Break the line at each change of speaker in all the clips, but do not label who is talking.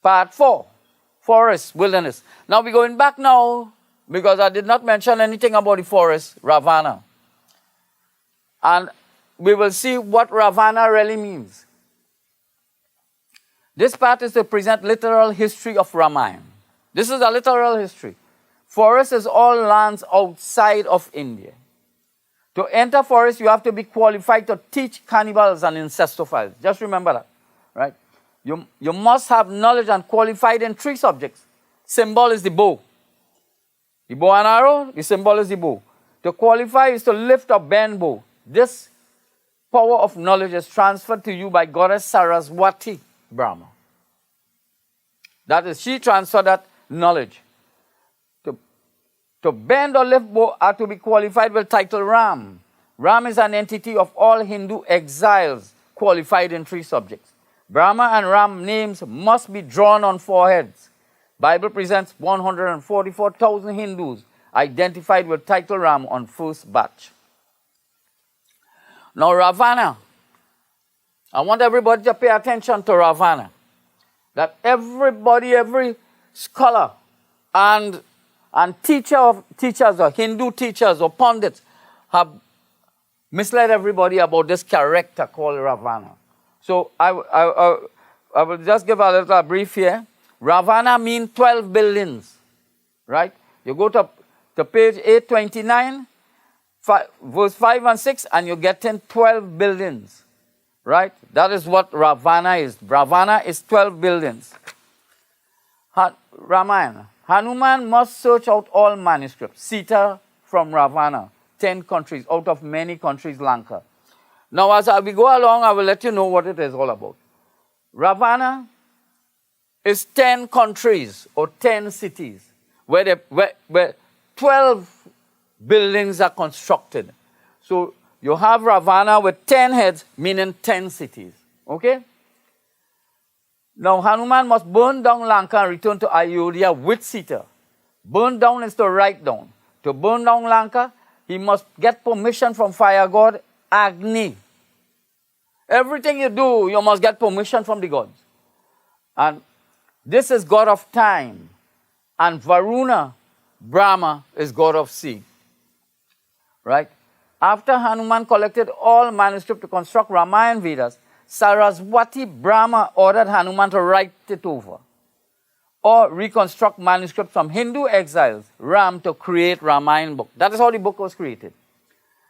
Part 4, forest, wilderness. Now we're going back now, because I did not mention anything about the forest, Ravana. And we will see what Ravana really means. This part is to present literal history of Ramayan. This is a literal history. Forest is all lands outside of India. To enter forest, you have to be qualified to teach cannibals and incestophiles. Just remember that, right? You must have knowledge and qualified in 3 subjects. Symbol is the bow. The bow and arrow, the symbol is the bow. To qualify is to lift or bend bow. This power of knowledge is transferred to you by goddess Saraswati Brahma. That is, she transferred that knowledge. To bend or lift bow are to be qualified with title Ram. Ram is an entity of all Hindu exiles qualified in 3 subjects. Brahma and Ram names must be drawn on foreheads. Bible presents 144,000 Hindus identified with title Ram on first batch. Now Ravana. I want everybody to pay attention to Ravana. That everybody, every scholar and teachers or Hindu teachers or pundits have misled everybody about this character called Ravana. So I will just give a little brief here. Ravana means 12 billions, right? You go to page 829, verse 5 and 6, and you get in 12 billions, right? That is what Ravana is. Ravana is 12 billions. Ramayan. Hanuman must search out all manuscripts. Sita from Ravana, 10 countries, out of many countries, Lanka. Now, as we go along, I will let you know what it is all about. Ravana is 10 countries or 10 cities where 12 buildings are constructed. So, you have Ravana with 10 heads, meaning 10 cities. Okay? Now, Hanuman must burn down Lanka and return to Ayodhya with Sita. Burn down is to write down. To burn down Lanka, he must get permission from fire god Agni. Everything you do, you must get permission from the gods. And this is god of time. And Varuna, Brahma, is god of sea. Right? After Hanuman collected all manuscripts to construct Ramayan Vedas, Saraswati Brahma ordered Hanuman to write it over or reconstruct manuscripts from Hindu exiles, Ram, to create Ramayan book. That is how the book was created.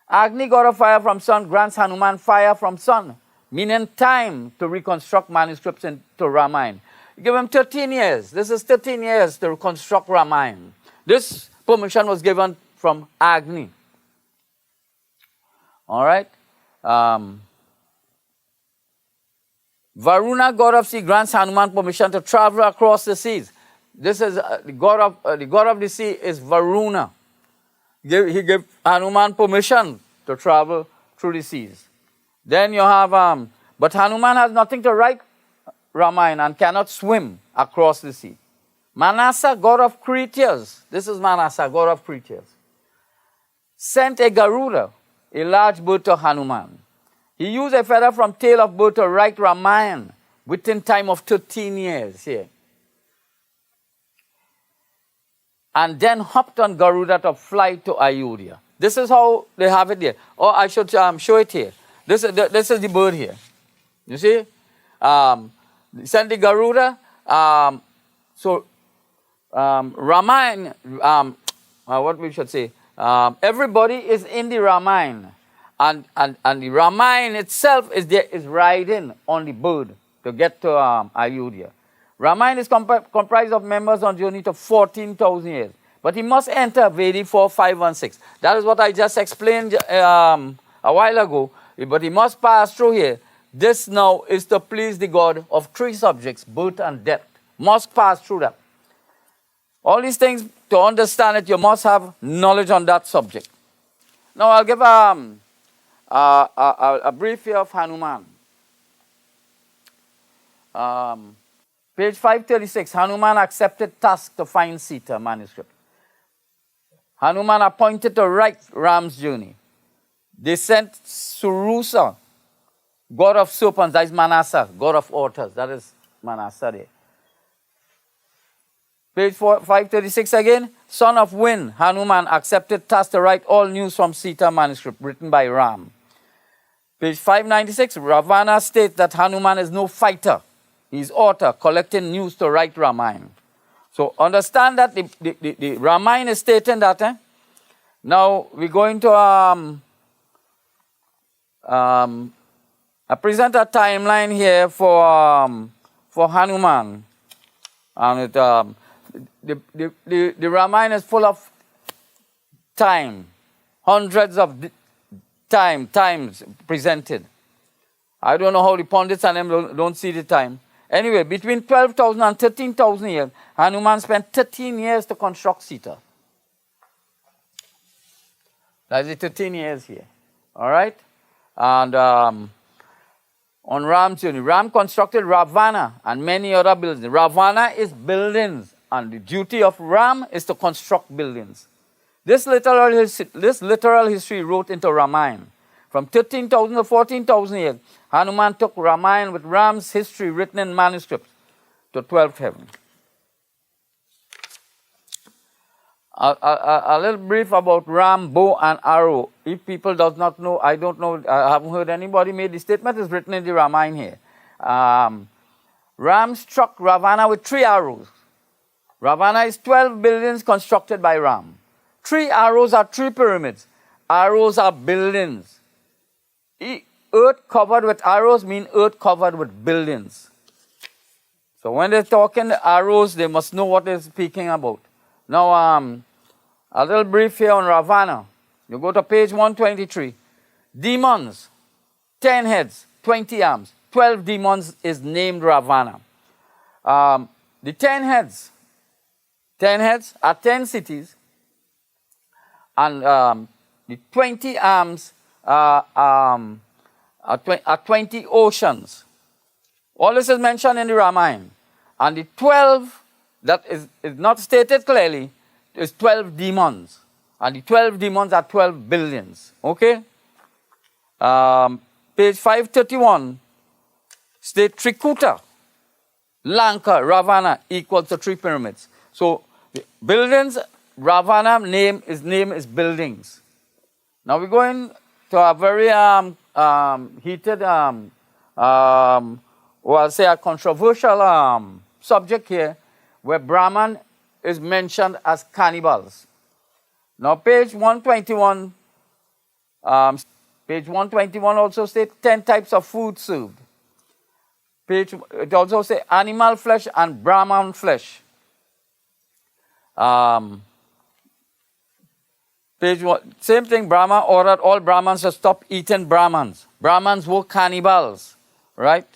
Agni, god of fire from sun, grants Hanuman fire from sun, meaning time to reconstruct manuscripts into Ramayan. Give him 13 years. This is 13 years to reconstruct Ramayan. This permission was given from Agni. All right? Varuna, god of sea, grants Hanuman permission to travel across the seas. This is the god of the sea is Varuna. He gave Hanuman permission to travel through the seas. Then you have, but Hanuman has nothing to write Ramayana and cannot swim across the sea. Manasa, god of creatures, this is Manasa, god of creatures, sent a Garuda, a large bird, to Hanuman. He used a feather from tail of bird to write Ramayan within time of 13 years here. And then hopped on Garuda to fly to Ayodhya. This is how they have it here. Or I should show it here. This is the bird here. You see? Sent the Garuda. Ramayan, what we should say, everybody is in the Ramayan. And the Ramayan itself is riding on the bird to get to Ayodhya. Ramayan is comprised of members on journey to 14,000 years. But he must enter Vedi 4, 5, and 6. That is what I just explained a while ago. But he must pass through here. This now is to please the god of 3 subjects, birth and death. Must pass through that. All these things, to understand it, you must have knowledge on that subject. Now I'll give a brief here of Hanuman. Page 536, Hanuman accepted task to find Sita manuscript. Hanuman appointed to write Ram's journey. They sent Surusa, god of serpents, that is Manasa, god of altars, that is Manasa there, Page 536 again. Son of Wind, Hanuman accepted task to write all news from Sita manuscript written by Ram. Page 596, Ravana states that Hanuman is no fighter. He is author, collecting news to write Ramayan. So understand that the Ramayan is stating that. Now we're going to I present a timeline here for Hanuman. And it, the Ramayan is full of time, hundreds of times presented. I don't know how the pundits and them don't see the time. Anyway, between 12,000 and 13,000 years, Hanuman spent 13 years to construct Sita. That's the 13 years here. All right? And on Ram's journey, Ram constructed Ravana and many other buildings. Ravana is buildings, and the duty of Ram is to construct buildings. This literal history wrote into Ramayan. From 13,000 to 14,000 years, Hanuman took Ramayan with Ram's history written in manuscripts to 12th heaven. A little brief about Ram, bow and arrow. If people does not know, I don't know, I haven't heard anybody made the statement. It's written in the Ramayan here. Ram struck Ravana with 3 arrows. Ravana is 12 buildings constructed by Ram. 3 arrows are 3 pyramids. Arrows are buildings. Earth covered with arrows mean earth covered with buildings. So when they're talking arrows, they must know what they're speaking about. Now, a little brief here on Ravana. You go to page 123. Demons, 10 heads, 20 arms. 12 demons is named Ravana. The 10 heads are 10 cities. And the 20 arms are 20 oceans. All this is mentioned in the Ramayan. And the 12 that is not stated clearly is 12 demons. And the 12 demons are 12 billions. Okay? Page 531 state Trikuta, Lanka, Ravana equals to 3 pyramids. So buildings, Ravana name is buildings. Now we're going to a very heated, or I'll say a controversial subject here, where Brahman is mentioned as cannibals. Now page 121, also states 10 types of food served. It also says animal flesh and Brahman flesh. Page 1, same thing, Brahma ordered all Brahmans to stop eating Brahmans. Brahmans were cannibals, right?